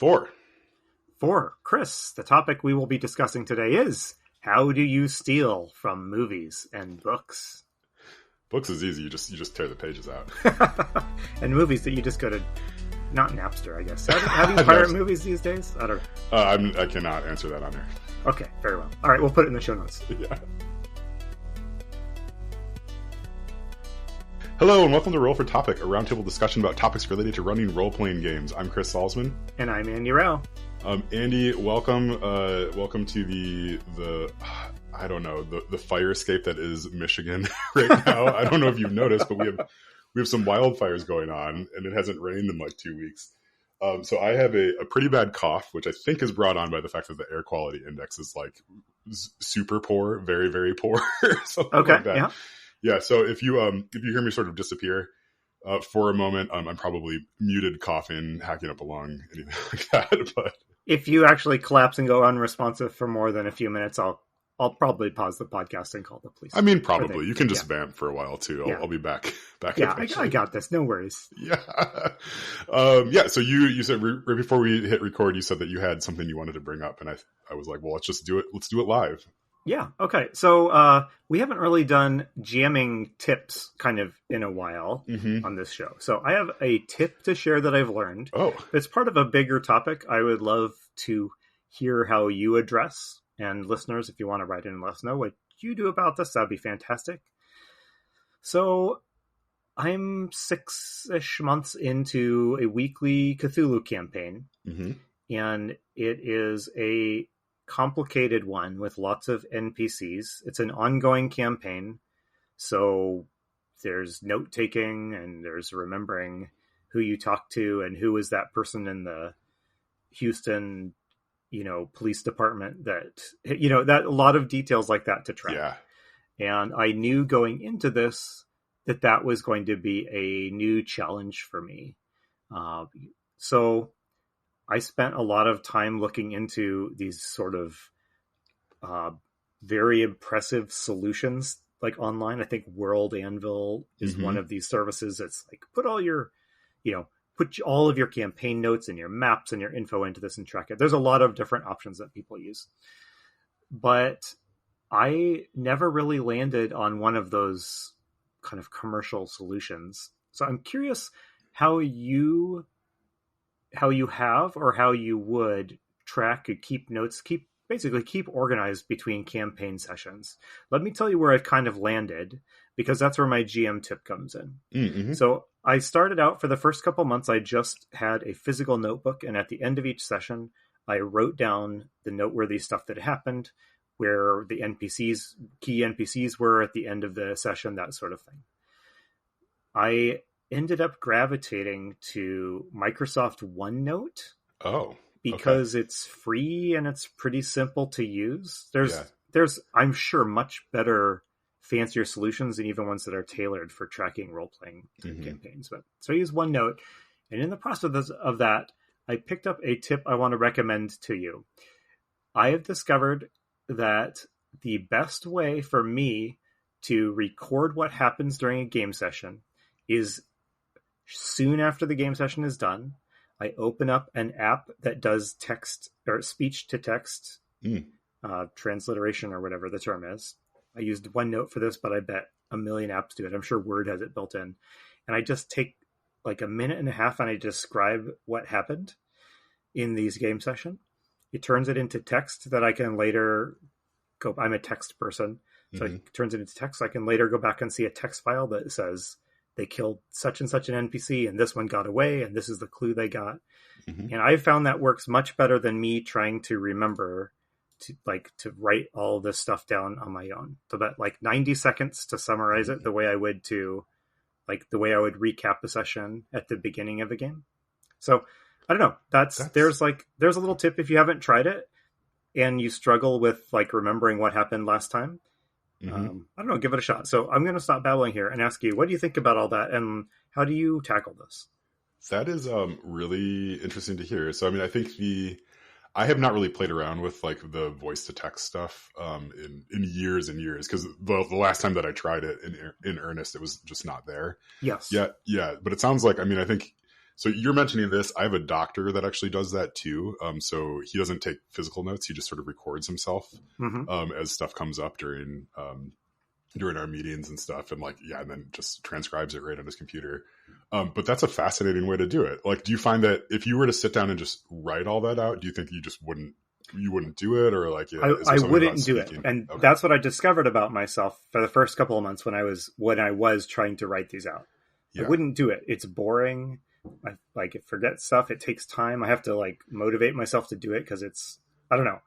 4. 4. Chris, the topic we will be discussing today is, how do you steal from movies and books? Books is easy. You just tear the pages out. And movies that you just go to, not Napster, I guess. How do you pirate movies these days? I don't know. I cannot answer that on air. Okay, very well. All right, we'll put it in the show notes. Yeah. Hello and welcome to Roll for Topic, a roundtable discussion about topics related to running role-playing games. I'm Chris Salzman. And I'm Andy Rao. Andy, welcome. Welcome to the I don't know, the fire escape that is Michigan right now. I don't know if you've noticed, but we have some wildfires going on, and it hasn't rained in like 2 weeks. So I have a pretty bad cough, which I think is brought on by the fact that the air quality index is like super poor, very, very poor. Something okay, like that. Yeah. Yeah, so if you hear me sort of disappear for a moment, I'm probably muted, coughing, hacking up a lung, anything like that. But if you actually collapse and go unresponsive for more than a few minutes, I'll probably pause the podcast and call the police. I mean, probably you can just vamp for a while too. I'll be back. Yeah, I got this. No worries. Yeah, yeah. So you said right before we hit record, you said that you had something you wanted to bring up, and I was like, well, let's just do it. Let's do it live. Yeah. Okay. So we haven't really done jamming tips kind of in a while on this show. So I have a tip to share that I've learned. Oh, it's part of a bigger topic. I would love to hear how you address, and listeners, if you want to write in and let us know what you do about this, that'd be fantastic. So I'm 6-ish months into a weekly Cthulhu campaign, and it is a complicated one with lots of NPCs. It's an ongoing campaign, so there's note taking and there's remembering who you talk to and who is that person in the Houston, police department that a lot of details like that to track. Yeah. And I knew going into this that was going to be a new challenge for me. So I spent a lot of time looking into these sort of very impressive solutions like online. I think World Anvil is one of these services. It's like put all of your campaign notes and your maps and your info into this and track it. There's a lot of different options that people use. But I never really landed on one of those kind of commercial solutions. So I'm curious how you have or how you would track and keep notes, keep organized between campaign sessions. Let me tell you where I've kind of landed, because that's where my GM tip comes in. So I started out for the first couple months, I just had a physical notebook, and at the end of each session, I wrote down the noteworthy stuff that happened, where the key NPCs were at the end of the session, that sort of thing. I ended up gravitating to Microsoft OneNote. Oh, because it's free and it's pretty simple to use. There's I'm sure much better, fancier solutions, and even ones that are tailored for tracking role-playing campaigns. But so I use OneNote, and in the process of that, I picked up a tip I want to recommend to you. I have discovered that the best way for me to record what happens during a game session is soon after the game session is done, I open up an app that does text or speech to text transliteration or whatever the term is. I used OneNote for this, but I bet a million apps do it. I'm sure Word has it built in. And I just take like a minute and a half and I describe what happened in these game session. It turns it into text that I can later go. I'm a text person. So it turns it into text. I can later go back and see a text file that says they killed such and such an NPC and this one got away and this is the clue they got. And I found that works much better than me trying to remember to write all this stuff down on my own. So about like 90 seconds to summarize it the way I would recap a session at the beginning of the game. So I don't know. There's a little tip if you haven't tried it and you struggle with like remembering what happened last time. I don't know, give it a shot. So I'm going to stop babbling here and ask you, what do you think about all that? And how do you tackle this? That is really interesting to hear. So, I mean, I think I have not really played around with like the voice to text stuff in years and years, because the last time that I tried it in earnest, it was just not there. Yes. Yeah. But it sounds like, I mean, I think So you're mentioning this. I have a doctor that actually does that too. So he doesn't take physical notes. He just sort of records himself as stuff comes up during our meetings and stuff, and and then just transcribes it right on his computer. But that's a fascinating way to do it. Like, do you find that if you were to sit down and just write all that out, do you think you just wouldn't do it, or like I wouldn't do it? And that's what I discovered about myself for the first couple of months when I was trying to write these out. I wouldn't do it. It's boring. I forget stuff. It takes time. I have to motivate myself to do it because I don't know.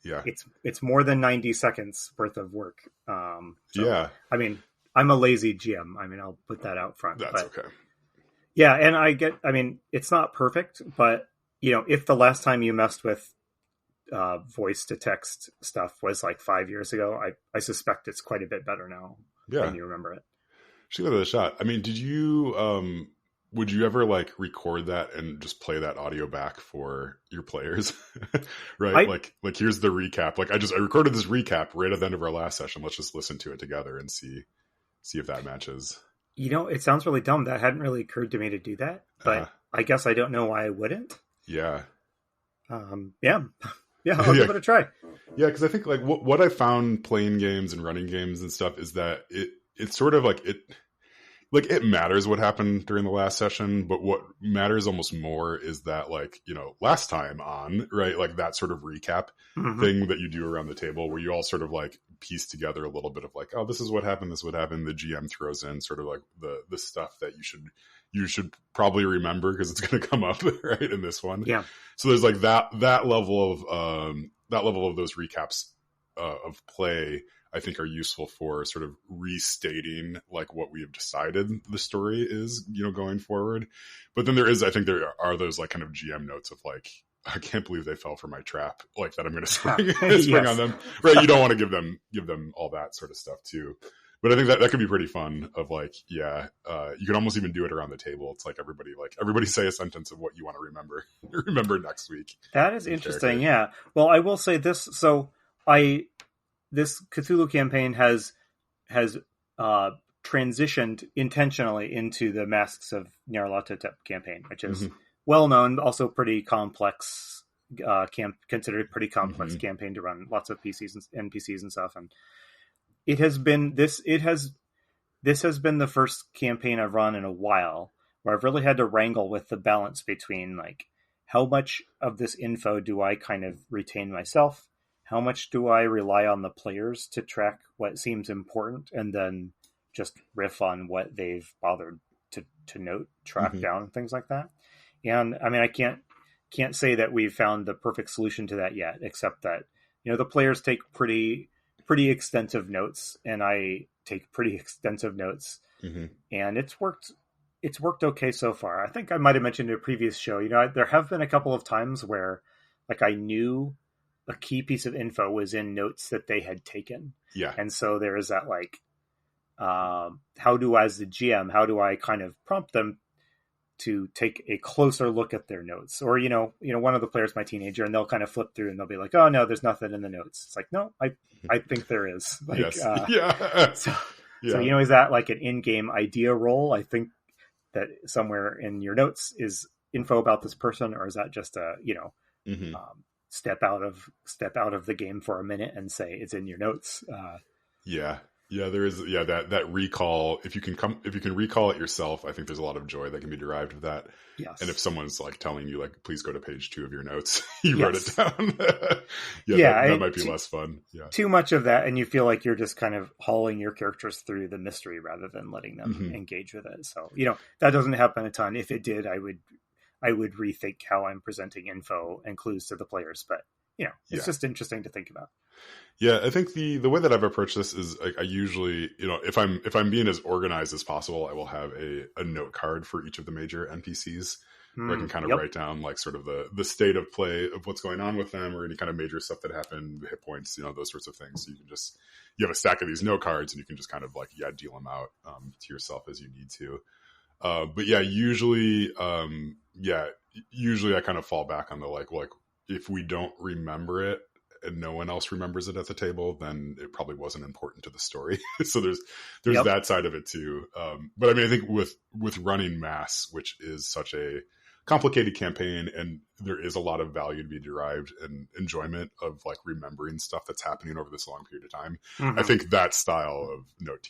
Yeah, it's more than 90 seconds worth of work. Yeah. I mean, I'm a lazy GM. I mean, I'll put that out front. That's okay. Yeah, and it's not perfect, but if the last time you messed with voice to text stuff was 5 years ago, I suspect it's quite a bit better now. Yeah, when you remember it. Should give it a shot. I mean, did you would you ever record that and just play that audio back for your players? Right? Like here's the recap. I recorded this recap right at the end of our last session. Let's just listen to it together and see if that matches. It sounds really dumb. That hadn't really occurred to me to do that, but I guess I don't know why I wouldn't. Yeah. Yeah, I'll give it a try. Yeah, because I think what I found playing games and running games and stuff is that it's sort of it matters what happened during the last session, but what matters almost more is that last time on, right? That sort of recap thing that you do around the table where you all sort of piece together a little bit of oh, this is what happened. This would happen. The GM throws in sort of the stuff that you should probably remember because it's going to come up right in this one. Yeah. So there's that level of those recaps of play, I think, are useful for sort of restating what we have decided the story is, going forward. But then there are those kind of GM notes of I can't believe they fell for my trap, that I'm going to spring on them. Right. You don't want to give them all that sort of stuff too. But I think that could be pretty fun of you can almost even do it around the table. It's everybody say a sentence of what you want to remember next week. That is interesting. Yeah. Well, I will say this. So this Cthulhu campaign has transitioned intentionally into the Masks of Nyarlathotep campaign, which is well known, also pretty complex, considered pretty complex campaign to run, lots of PCs and NPCs and stuff. And it has been this has been the first campaign I've run in a while where I've really had to wrangle with the balance between how much of this info do I kind of retain myself? How much do I rely on the players to track what seems important and then just riff on what they've bothered to note, track down, and things like that? And I mean, I can't say that we've found the perfect solution to that yet, except that, the players take pretty extensive notes and I take pretty extensive notes, and it's worked okay so far. I think I might've mentioned in a previous show, there have been a couple of times where I knew a key piece of info was in notes that they had taken. Yeah. And so there is that as the GM, how do I kind of prompt them to take a closer look at their notes? Or, one of the players, my teenager, and they'll kind of flip through and they'll be like, oh no, there's nothing in the notes. It's no, I think there is. Yes. So, is that an in-game idea roll? I think that somewhere in your notes is info about this person, or is that just a, step out of the game for a minute and say it's in your notes? There is that recall. If you can recall it yourself, I think there's a lot of joy that can be derived with that. Yes. And if someone's telling you please go to page 2 of your notes, you wrote it down. that might be less fun. Yeah, too much of that, and you feel like you're just kind of hauling your characters through the mystery rather than letting them engage with it. So that doesn't happen a ton. If it did, I would rethink how I'm presenting info and clues to the players, but it's just interesting to think about. Yeah, I think the way that I've approached this is I usually, if I'm being as organized as possible, I will have a note card for each of the major NPCs where I can kind of write down sort of the state of play of what's going on with them, or any kind of major stuff that happened, hit points, those sorts of things. So you have a stack of these note cards and you can just kind of deal them out to yourself as you need to. But usually I kind of fall back on the if we don't remember it and no one else remembers it at the table, then it probably wasn't important to the story. So there's that side of it too. But I mean, I think with running mass, which is such a complicated campaign, and there is a lot of value to be derived and enjoyment of like remembering stuff that's happening over this long period of time. I think that style of note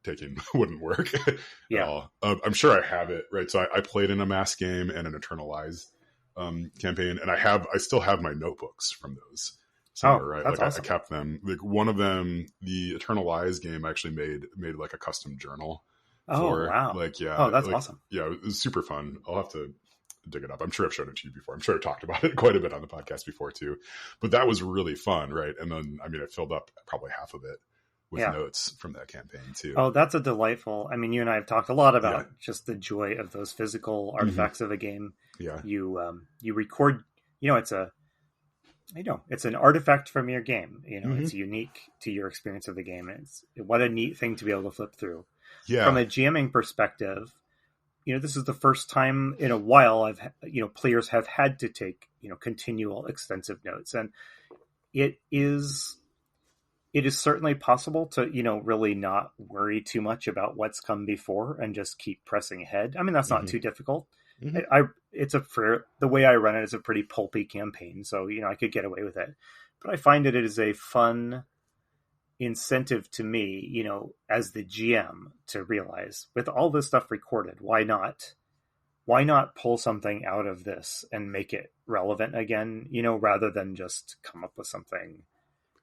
taking wouldn't work at all. I'm sure I have it right. So I played in a mass game and an Eternal Lies campaign, and I still have my notebooks from those somewhere, right? Like awesome. I kept them. Like one of them, the Eternal Lies game, actually made like a custom journal. Wow! Like that's like, awesome. Yeah, it was super fun. I'll have to dig it up. I'm sure I've showed it to you before. I'm sure I talked about it quite a bit on the podcast before too. But that was really fun, right? And then I filled up probably half of it with notes from that campaign too. Oh, that's a delightful. You and I have talked a lot about just the joy of those physical artifacts of a game. Yeah, you record. It's an artifact from your game. It's unique to your experience of the game. What a neat thing to be able to flip through. Yeah. From a GMing perspective, this is the first time in a while players have had to take, continual extensive notes, and it is certainly possible to, really not worry too much about what's come before and just keep pressing ahead. That's not too difficult. The way I run it is a pretty pulpy campaign, so I could get away with it. But I find that it is a fun incentive to me, as the GM, to realize with all this stuff recorded, why not pull something out of this and make it relevant again, rather than just come up with something,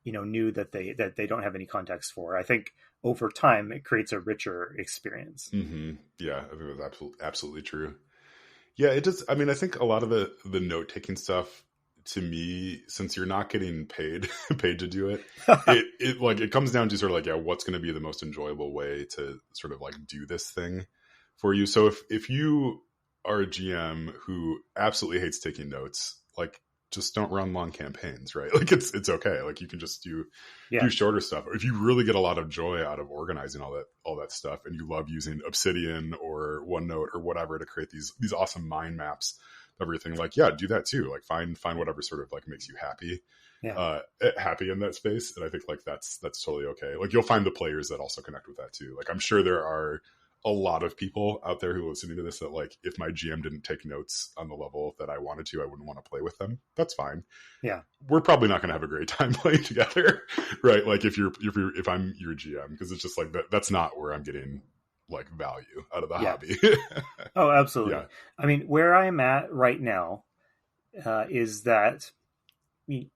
new that they don't have any context for. I think over time it creates a richer experience. Yeah, I think that's absolutely true. Yeah, it does. I think a lot of the note taking stuff, to me, since you're not getting paid to do it, it comes down to sort of like, what's going to be the most enjoyable way to sort of like do this thing for you. So if you are a GM who absolutely hates taking notes, like just don't run long campaigns, right? Like it's okay. Like you can just do shorter stuff. If you really get a lot of joy out of organizing all that stuff, and you love using Obsidian or OneNote or whatever to create these awesome mind maps, everything, like do that too. Like find whatever sort of like makes you happy in that space. And I think like that's totally okay. Like you'll find the players that also connect with that too. Like I'm sure there are a lot of people out there who are listening to this that like, if my GM didn't take notes on the level that I wanted to, I wouldn't want to play with them. That's fine. Yeah, we're probably not going to have a great time playing together, right? Like if I'm your GM, because it's just like that's not where I'm getting like value out of the hobby. Oh, absolutely. Where I'm at right now is that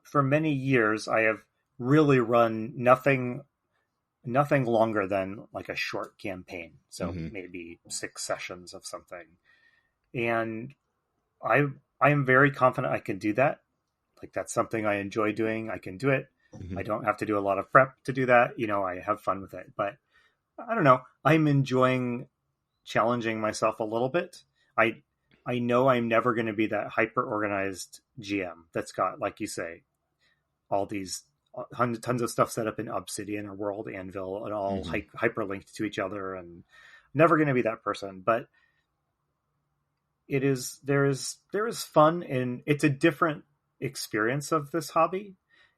for many years I have really run nothing longer than like a short campaign. So maybe 6 sessions of something. And I am very confident I can do that. Like that's something I enjoy doing. I can do it. I don't have to do a lot of prep to do that. I have fun with it, but I don't know. I'm enjoying challenging myself a little bit. I know I'm never going to be that hyper organized GM that's got, like you say, all these tons of stuff set up in Obsidian or World Anvil and all hyperlinked to each other, and never going to be that person. But there is fun, and it's a different experience of this hobby,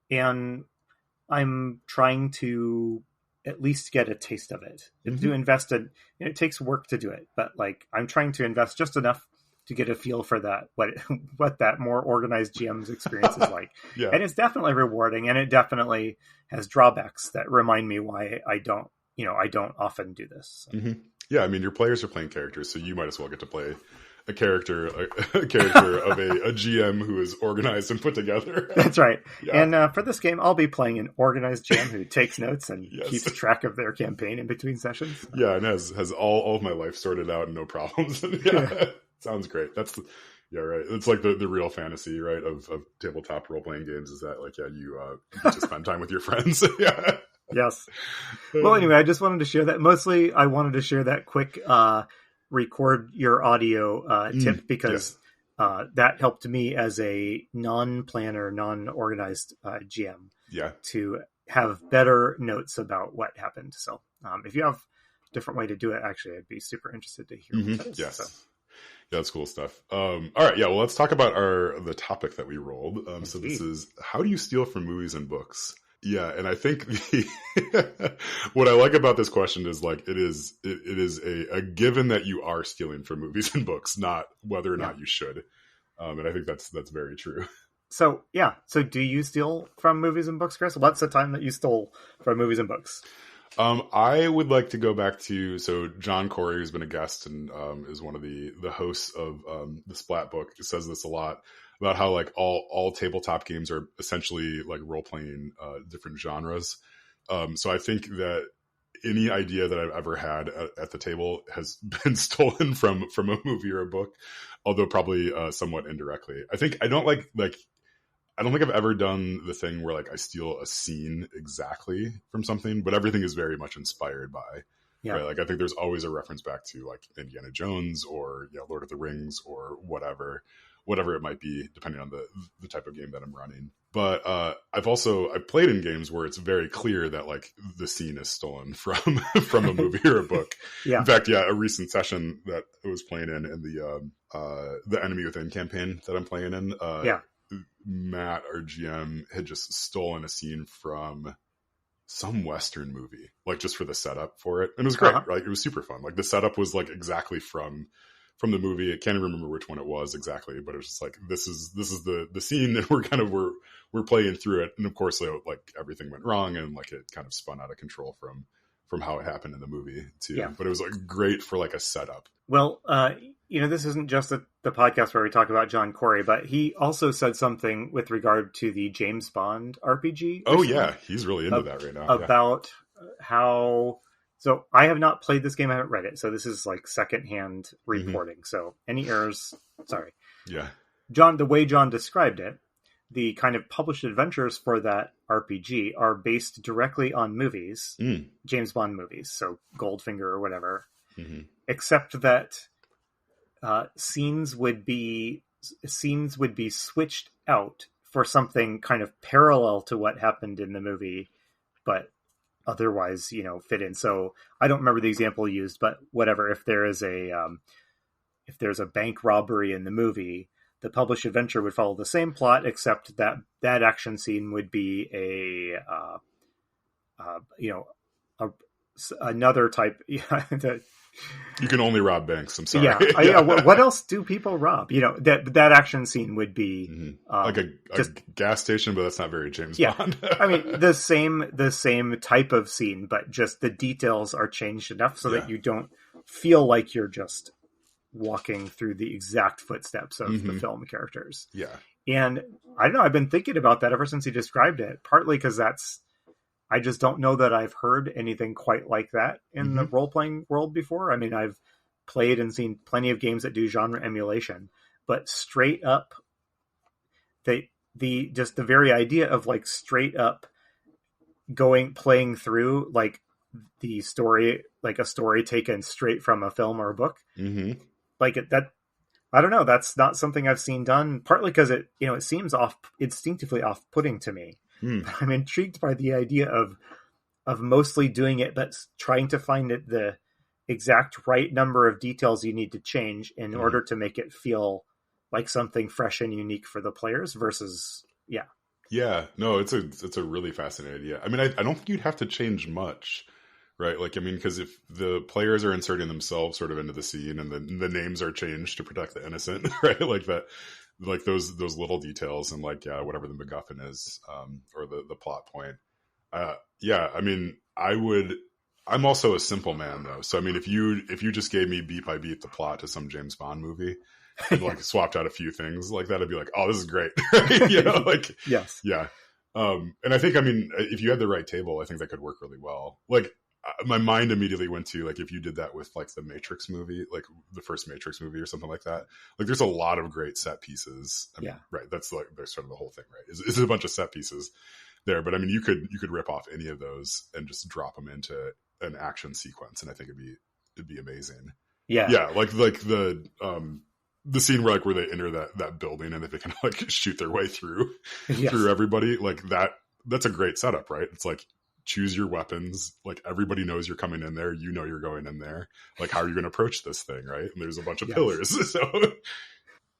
and I'm trying to at least get a taste of it. To invest in it takes work to do it, but like I'm trying to invest just enough to get a feel for that, what that more organized GM's experience is like. And it's definitely rewarding, and it definitely has drawbacks that remind me why I don't often do this. So. Yeah, your players are playing characters, so you might as well get to play a character of a GM who is organized and put together. That's right. And for this game, I'll be playing an organized GM who takes notes and keeps track of their campaign in between sessions. Yeah, and has all of my life sorted out and no problems. Sounds great. Right. It's like the real fantasy, right, of tabletop role playing games, is that like you get to spend time with your friends. Yes. Well, anyway, I just wanted to share that. Mostly, I wanted to share that quick record your audio tip, because that helped me as a non-planner, non-organized GM to have better notes about what happened. So if you have a different way to do it, actually, I'd be super interested to hear what that is. Yes. So. Yeah, that's cool stuff. All right. Yeah. Well, let's talk about the topic that we rolled. So this is, how do you steal from movies and books? Yeah, and I think what I like about this question is like it is a given that you are stealing from movies and books, not whether or not you should. And I think that's very true. So so do you steal from movies and books, Chris? What's the time that you stole from movies and books? I would like to go back to John Corey, who's been a guest and is one of the hosts of the Splat Book, says this a lot about how like all tabletop games are essentially like role playing different genres. So I think that any idea that I've ever had at the table has been stolen from a movie or a book, although probably somewhat indirectly. I don't think I've ever done the thing where like I steal a scene exactly from something, but everything is very much inspired by. Yeah. Right? Like I think there's always a reference back to like Indiana Jones or Lord of the Rings or whatever it might be, depending on the type of game that I'm running. But I've played in games where it's very clear that like the scene is stolen from a movie or a book. Yeah. In fact, a recent session that I was playing in the Enemy Within campaign that I'm playing in. Matt, our GM, had just stolen a scene from some Western movie, like just for the setup for it. And it was great. Like it was super fun. Like the setup was like exactly from the movie. I can't even remember which one it was exactly, but it was just like, this is the scene that we're playing through it. And of course, like everything went wrong and like it kind of spun out of control from how it happened in the movie too. Yeah. But it was like great for like a setup. Well, this isn't just the podcast where we talk about John Corey, but he also said something with regard to the James Bond RPG. Oh yeah, he's really into that right now. About how. So I have not played this game. I haven't read it. So this is like secondhand reporting. Mm-hmm. So any errors, sorry. Yeah. The way John described it, the kind of published adventures for that RPG are based directly on movies, James Bond movies. So Goldfinger or whatever, except that scenes would be switched out for something kind of parallel to what happened in the movie, but otherwise, fit in. So I don't remember the example used, but whatever. If there's a bank robbery in the movie, the published adventure would follow the same plot, except that action scene would be another type. You can only rob banks. I'm sorry. Yeah. What else do people rob? That action scene would be like a gas station, but that's not very James Bond. I mean, the same type of scene, but just the details are changed enough so that you don't feel like you're just walking through the exact footsteps of the film characters. Yeah. And I don't know, I've been thinking about that ever since he described it, partly because I just don't know that I've heard anything quite like that in the role-playing world before. I mean, I've played and seen plenty of games that do genre emulation, but straight up, the very idea of like straight up playing through like the story, like a story taken straight from a film or a book, like that. I don't know. That's not something I've seen done. Partly because it seems instinctively off-putting to me. I'm intrigued by the idea of mostly doing it, but trying to find the exact right number of details you need to change in order to make it feel like something fresh and unique for the players versus, Yeah, no, it's a really fascinating idea. I mean, I don't think you'd have to change much, right? Like, I mean, because if the players are inserting themselves sort of into the scene and the names are changed to protect the innocent, right? Like that. Like those little details and like whatever the MacGuffin is or the plot point. I mean, I'm also a simple man though. So I mean, if you just gave me beat by beat the plot to some James Bond movie and like swapped out a few things like that, I'd be like, oh, this is great. Like yes, yeah. And I think, I mean, if you had the right table, I think that could work really well. Like my mind immediately went to like if you did that with like the Matrix movie, like the first Matrix movie or something like that. Like there's a lot of great set pieces. I mean, right. That's like there's sort of the whole thing, right? Is a bunch of set pieces there, but I mean you could rip off any of those and just drop them into an action sequence, and I think it'd be amazing. Yeah, like the scene where they enter that building and they can like shoot their way through everybody, like that's a great setup, right? It's like choose your weapons, like everybody knows you're coming in there, you're going in there, like how are you going to approach this thing, right? And there's a bunch of pillars. So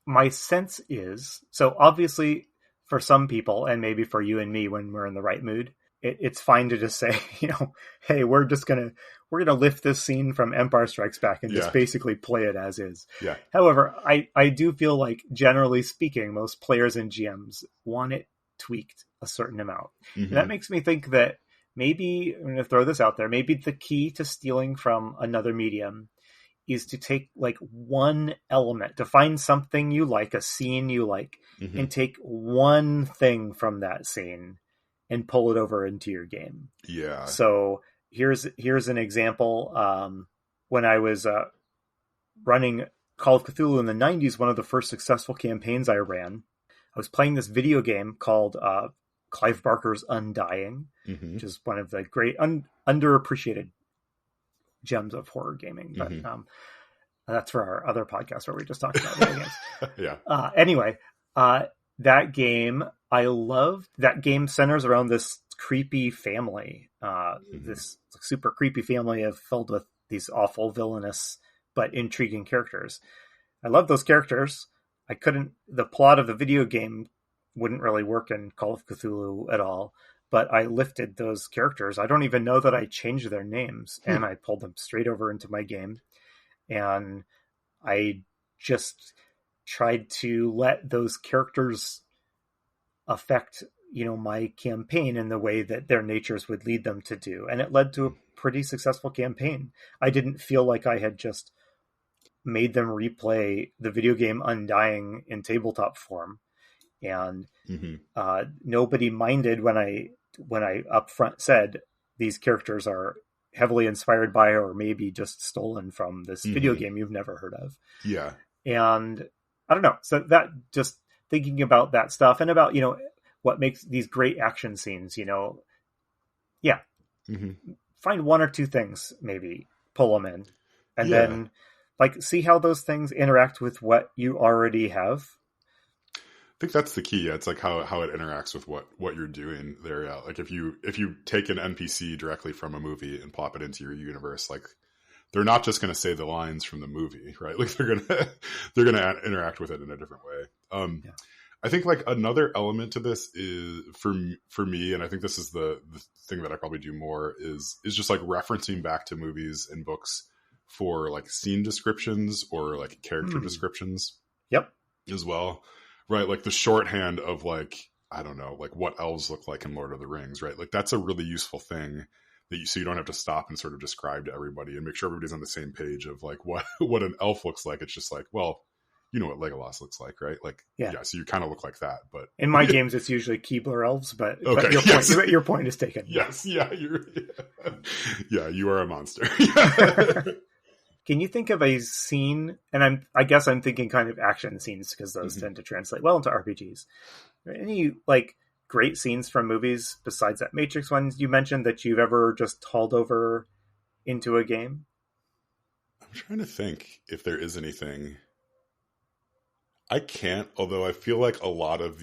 my sense is, so obviously for some people and maybe for you and me when we're in the right mood, it's fine to just say, hey, we're gonna lift this scene from Empire Strikes Back and just basically play it as is. Yeah. However, I do feel like, generally speaking, most players and GMs want it tweaked a certain amount. And that makes me think that maybe, I'm going to throw this out there, maybe the key to stealing from another medium is to take like one element, to find something you like, a scene you like, and take one thing from that scene and pull it over into your game. Yeah. So here's an example. When I was running Call of Cthulhu in the 90s, one of the first successful campaigns I ran, I was playing this video game called Clive Barker's Undying, which is one of the great underappreciated gems of horror gaming. But that's for our other podcast where we just talked about video games. Yeah. Anyway, that game, I loved. That game centers around this creepy family, this super creepy family filled with these awful, villainous, but intriguing characters. I love those characters. The plot of the video game wouldn't really work in Call of Cthulhu at all, but I lifted those characters. I don't even know that I changed their names, and I pulled them straight over into my game. And I just tried to let those characters affect, my campaign in the way that their natures would lead them to do. And it led to a pretty successful campaign. I didn't feel like I had just made them replay the video game Undying in tabletop form. And nobody minded when I upfront said these characters are heavily inspired by or maybe just stolen from this video game you've never heard of. Yeah. And I don't know. So that, just thinking about that stuff and about, what makes these great action scenes, find one or two things, maybe pull them in, and then see how those things interact with what you already have. I think that's the key. Yeah, it's like how it interacts with what you're doing there. Yeah. Like if you take an NPC directly from a movie and plop it into your universe, like they're not just going to say the lines from the movie, right? Like they're gonna interact with it in a different way. I think like another element to this is for me, and I think this is the thing that I probably do more is just like referencing back to movies and books for like scene descriptions or like character descriptions. Yep. As well. Right. Like the shorthand of like, I don't know, like what elves look like in Lord of the Rings, right? Like that's a really useful thing so you don't have to stop and sort of describe to everybody and make sure everybody's on the same page of like what an elf looks like. It's just like, well, you know what Legolas looks like, right? Like, yeah, so you kind of look like that. But in my games, it's usually Keebler elves, but, okay, but your point is taken. Yes. Yeah. You are a monster. Can you think of a scene, and I guess I'm thinking kind of action scenes because those tend to translate well into RPGs. Any like great scenes from movies besides that Matrix one you mentioned that you've ever just hauled over into a game? I'm trying to think if there is anything. I can't, although I feel like a lot of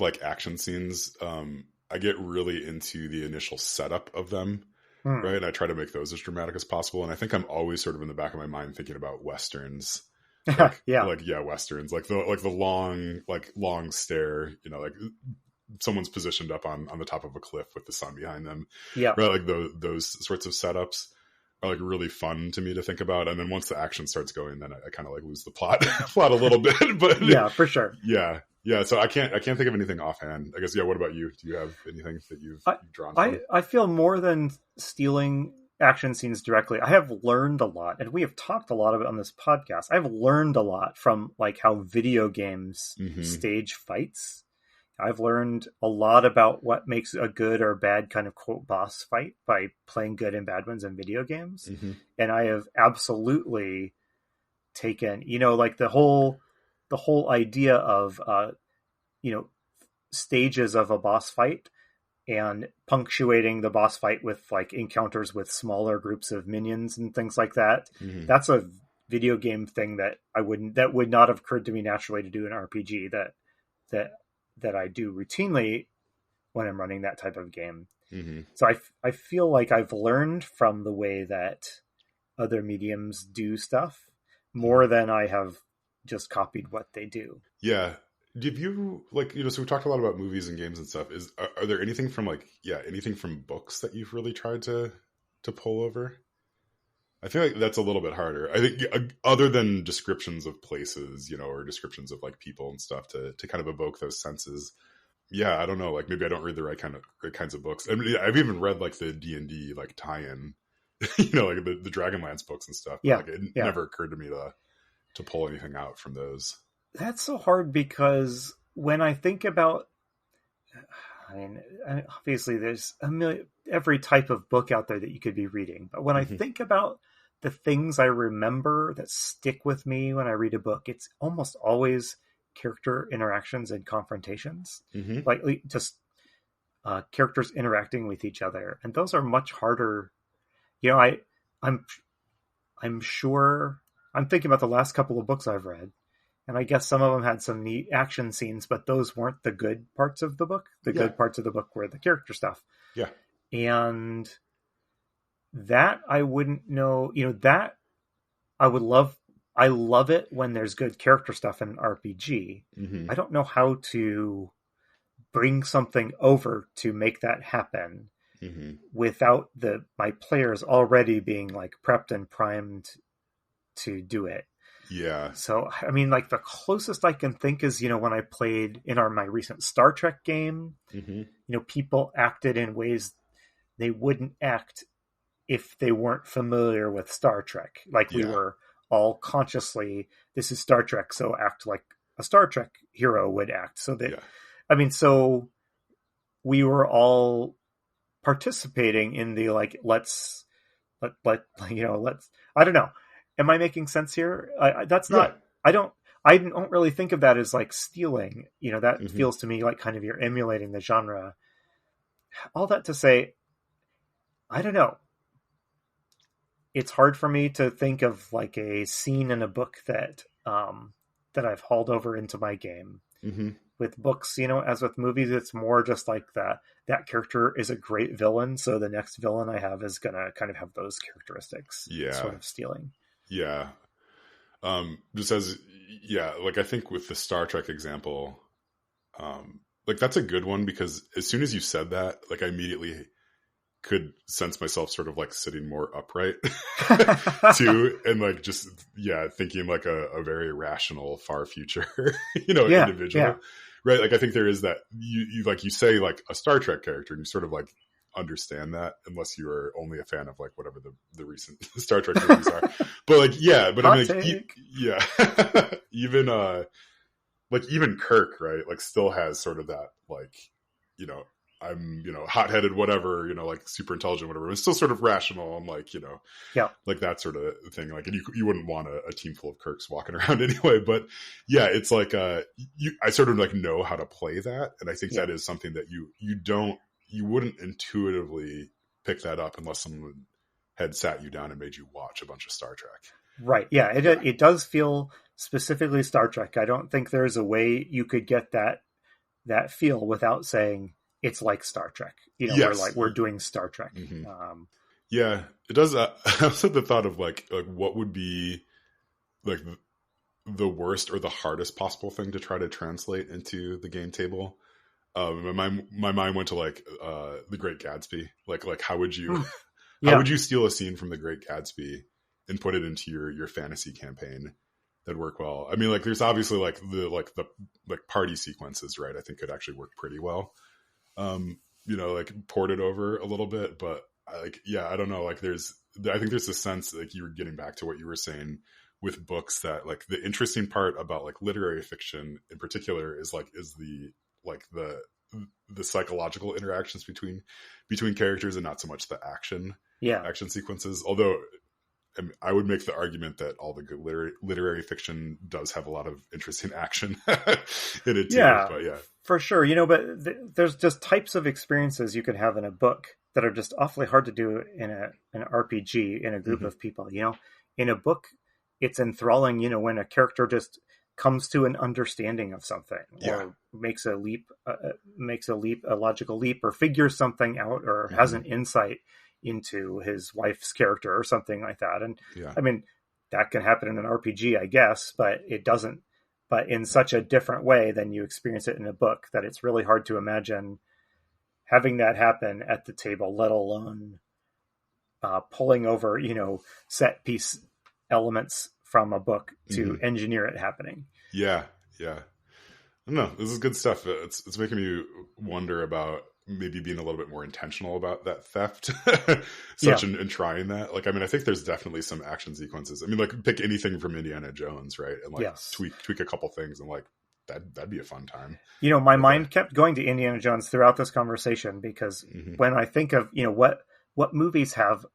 like action scenes, I get really into the initial setup of them. Right. And I try to make those as dramatic as possible. And I think I'm always sort of in the back of my mind thinking about Westerns. Like, Westerns, like the long stare, like someone's positioned up on the top of a cliff with the sun behind them. Yeah. Right. Like those sorts of setups are like really fun to me to think about. And then once the action starts going, then I kind of like lose the plot a little bit, but yeah, for sure. Yeah. Yeah, so I can't think of anything offhand. I guess, what about you? Do you have anything that you've drawn from? I feel more than stealing action scenes directly. I have learned a lot, and we have talked a lot about it on this podcast. I've learned a lot from like how video games stage fights. I've learned a lot about what makes a good or bad kind of quote boss fight by playing good and bad ones in video games. And I have absolutely taken, like the whole idea of, stages of a boss fight and punctuating the boss fight with like encounters with smaller groups of minions and things like that. That's a video game thing that would not have occurred to me naturally to do an RPG that I do routinely when I'm running that type of game. So I feel like I've learned from the way that other mediums do stuff more than I have just copied what they do. Yeah. Did you like, so we talked a lot about movies and games and stuff. Are there anything from like, anything from books that you've really tried to pull over? I feel like that's a little bit harder. I think other than descriptions of places, or descriptions of like people and stuff to kind of evoke those senses. Yeah, I don't know. Like maybe I don't read the right kinds of books. I mean, I've even read like the D&D like tie-in, like the Dragonlance books and stuff. But, like it never occurred to me to pull anything out from those. That's so hard because when I think about, I mean, obviously there's every type of book out there that you could be reading. But when I think about the things I remember that stick with me when I read a book, it's almost always character interactions and confrontations, like just characters interacting with each other. And those are much harder. I'm sure I'm thinking about the last couple of books I've read. And I guess some of them had some neat action scenes, but those weren't the good parts of the book. The good parts of the book were the character stuff. Yeah. And that I wouldn't know, that I would love. I love it when there's good character stuff in an RPG. I don't know how to bring something over to make that happen without my players already being like prepped and primed to do it. Yeah. So, I mean, like the closest I can think is, when I played in my recent Star Trek game, people acted in ways they wouldn't act if they weren't familiar with Star Trek. Like we were all consciously, this is Star Trek, so act like a Star Trek hero would act. So that, I mean, so we were all participating in the, like, let's, I don't know. Am I making sense here? That's not, I don't really think of that as like stealing, that feels to me like kind of you're emulating the genre. All that to say, I don't know. It's hard for me to think of like a scene in a book that I've hauled over into my game. With books, as with movies, it's more just like that character is a great villain, so the next villain I have is gonna kind of have those characteristics. Sort of stealing. Yeah. Just as, like I think with the Star Trek example, like that's a good one because as soon as you said that, like I immediately could sense myself sort of like sitting more upright too. And like, just, thinking like a very rational, far future, individual, right? Like, I think there is that you like, you say like a Star Trek character and you sort of like understand that unless you are only a fan of like whatever the recent Star Trek movies are. But like, but I mean, like, even, like even Kirk, right? Like still has sort of that, like, I'm, hot-headed, whatever, like super intelligent, whatever. It's still sort of rational. I'm like, like that sort of thing. Like, and you wouldn't want a team full of Kirks walking around anyway. But it's like, I sort of like know how to play that. And I think that is something that you wouldn't intuitively pick that up unless someone had sat you down and made you watch a bunch of Star Trek. Right. Yeah. It does feel specifically Star Trek. I don't think there's a way you could get that feel without saying, it's like Star Trek, we're doing Star Trek. It does. I also had the thought of like what would be like the worst or the hardest possible thing to try to translate into the game table. My mind went to like The Great Gatsby. Like how would you how would you steal a scene from The Great Gatsby and put it into your fantasy campaign that'd work well? I mean, like there's obviously like the party sequences, right? I think could actually work pretty well. Like ported over a little bit, but I don't know. Like I think there's a sense like you were getting back to what you were saying with books that like the interesting part about like literary fiction in particular is the psychological interactions between characters and not so much the action sequences. Although I would make the argument that all the good literary fiction does have a lot of interesting action in it too. But for sure. But there's just types of experiences you could have in a book that are just awfully hard to do in an RPG in a group of people. In a book, it's enthralling, when a character just comes to an understanding of something or makes a logical leap or figures something out or has an insight into his wife's character or something like that. And I mean, that can happen in an RPG, I guess, but it doesn't but in such a different way than you experience it in a book that it's really hard to imagine having that happen at the table, let alone pulling over, set piece elements from a book to engineer it happening. Yeah. No, this is good stuff. It's making me wonder about maybe being a little bit more intentional about that theft, and trying that. Like, I mean, I think there's definitely some action sequences. I mean, like, pick anything from Indiana Jones, right? And like tweak a couple things, and like that'd be a fun time. My mind kept going to Indiana Jones throughout this conversation, because when I think of what movies have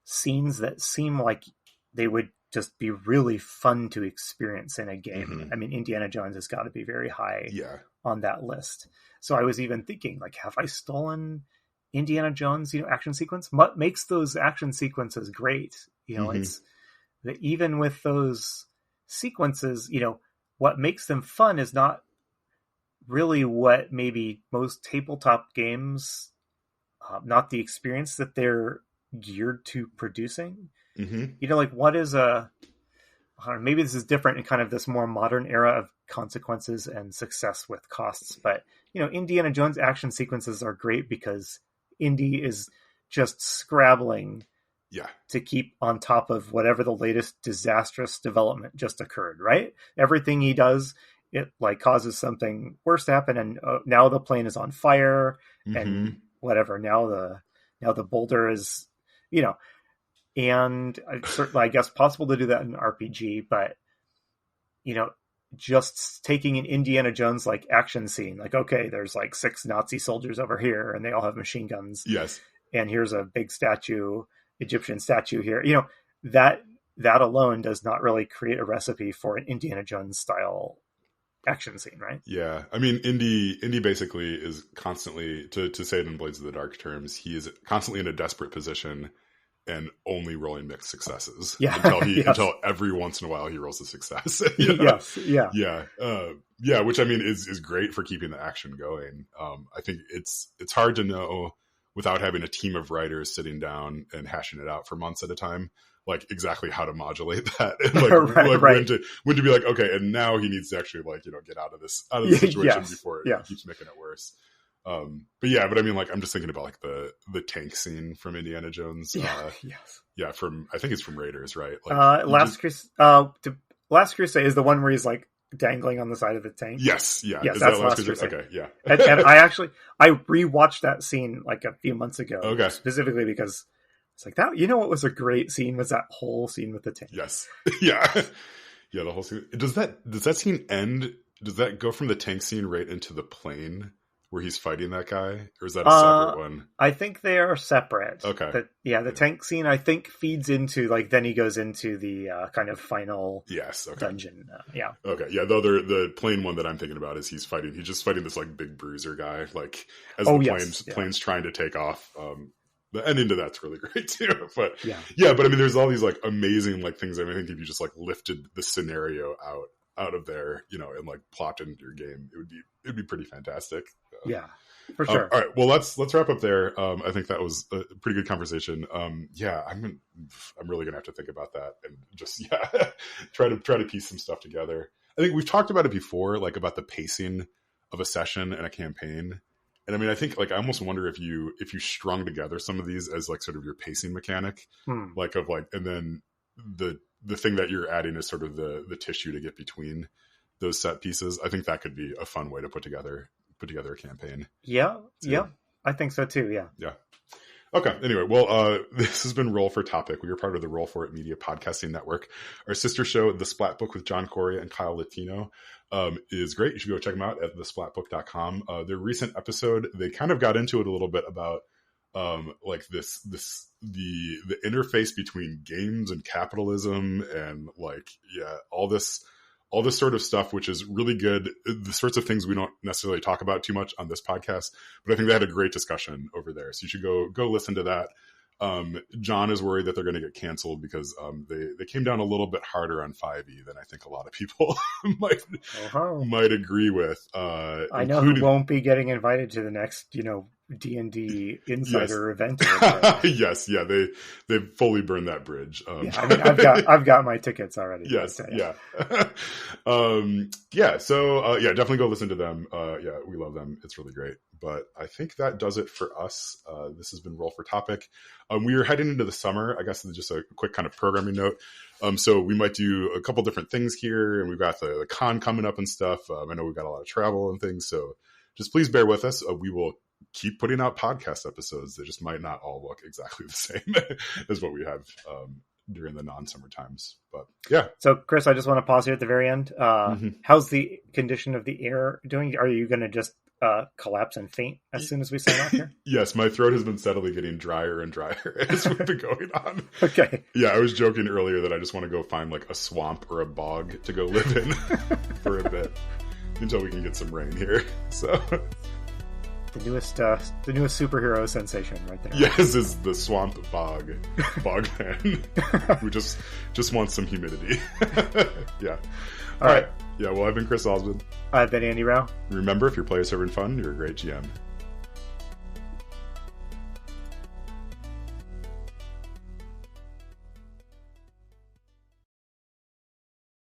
scenes that seem like they would just be really fun to experience in a game. I mean, Indiana Jones has got to be very high on that list. So I was even thinking, like, have I stolen Indiana Jones, action sequence? What makes those action sequences great? It's that even with those sequences, what makes them fun is not really what maybe most tabletop games, not the experience that they're geared to producing. Like, what is maybe this is different in kind of this more modern era of consequences and success with costs, but Indiana Jones action sequences are great because Indy is just scrabbling to keep on top of whatever the latest disastrous development just occurred, right? Everything he does, it like causes something worse to happen, and now the plane is on fire and whatever. Now the boulder is, and certainly, I guess, possible to do that in an RPG, but, just taking an Indiana Jones like action scene, like, okay, there's like 6 Nazi soldiers over here and they all have machine guns. Yes. And here's a big Egyptian statue here. That alone does not really create a recipe for an Indiana Jones style action scene, right? Yeah. I mean, Indy basically is constantly, to say it in Blades of the Dark terms, he is constantly in a desperate position and only rolling mixed successes until every once in a while he rolls a success. Which I mean is great for keeping the action going. I think it's hard to know without having a team of writers sitting down and hashing it out for months at a time, like exactly how to modulate that, and like when to be like, okay, and now he needs to actually get out of the situation before it keeps making it worse. But I mean, like, I'm just thinking about like the tank scene from Indiana Jones. From, I think it's from Raiders, right? Like, Last Crusade is the one where he's like dangling on the side of the tank. Yes, is that's that Last Crusade? Okay, yeah. and I rewatched that scene like a few months ago, specifically because it's like that. What was a great scene was that whole scene with the tank. Yes, the whole scene. Does that scene end? Does that go from the tank scene right into the plane where he's fighting that guy, or is that a separate one? I think they are separate. Okay. The tank scene, I think, feeds into, like, then he goes into the kind of final dungeon. Okay. Yeah, though the plane one that I'm thinking about is he's just fighting this, like, big bruiser guy, like, as the plane's trying to take off. The ending to that's really great too. But but I mean, there's all these, like, amazing, like, things. I mean, I think if you just, like, lifted the scenario out of there, and like plopped into your game, it'd be pretty fantastic. For sure. All right, well, let's wrap up there. I think that was a pretty good conversation. I'm really gonna have to think about that and just try to piece some stuff together. I think we've talked about it before, like about the pacing of a session and a campaign. And I mean, I think, like, I almost wonder if you strung together some of these as like sort of your pacing mechanic, like of like, and then the thing that you're adding is sort of the tissue to get between those set pieces. I think that could be a fun way to put together a campaign. Yeah. I think so too. Yeah. Okay. Anyway, well, this has been Roll for Topic. We are part of the Roll for It Media Podcasting Network. Our sister show, The Splat Book with John Corey and Kyle Latino, is great. You should go check them out at thesplatbook.com. Their recent episode, they kind of got into it a little bit about like the interface between games and capitalism, and like all this sort of stuff, which is really good. The sorts of things we don't necessarily talk about too much on this podcast, but I think they had a great discussion over there. So you should go listen to that. John is worried that they're going to get canceled because they came down a little bit harder on 5e than I think a lot of people might agree with. I know who won't be getting invited to the next D&D insider event. Yes, yeah, they've fully burned that bridge. Yeah, I mean, I've got my tickets already. Yes, but, yeah. So definitely go listen to them. Yeah, we love them. It's really great. But I think that does it for us. This has been Roll for Topic. We are heading into the summer. I guess just a quick kind of programming note. So we might do a couple different things here, and we've got the con coming up and stuff. I know we've got a lot of travel and things, so just please bear with us. We will keep putting out podcast episodes. They just might not all look exactly the same as what we have during the non-summer times. But yeah. So Chris, I just want to pause here at the very end. How's the condition of the air doing? Are you going to just collapse and faint as soon as we sign off here? Yes, my throat has been steadily getting drier and drier as we've been going on. Okay. Yeah, I was joking earlier that I just want to go find like a swamp or a bog to go live in for a bit until we can get some rain here. So the newest superhero sensation right there. Yes, is the swamp bog man who just wants some humidity. Yeah. All right. Yeah, well, I've been Chris Osmond. I've been Andy Rao. Remember, if your players are having fun, you're a great GM.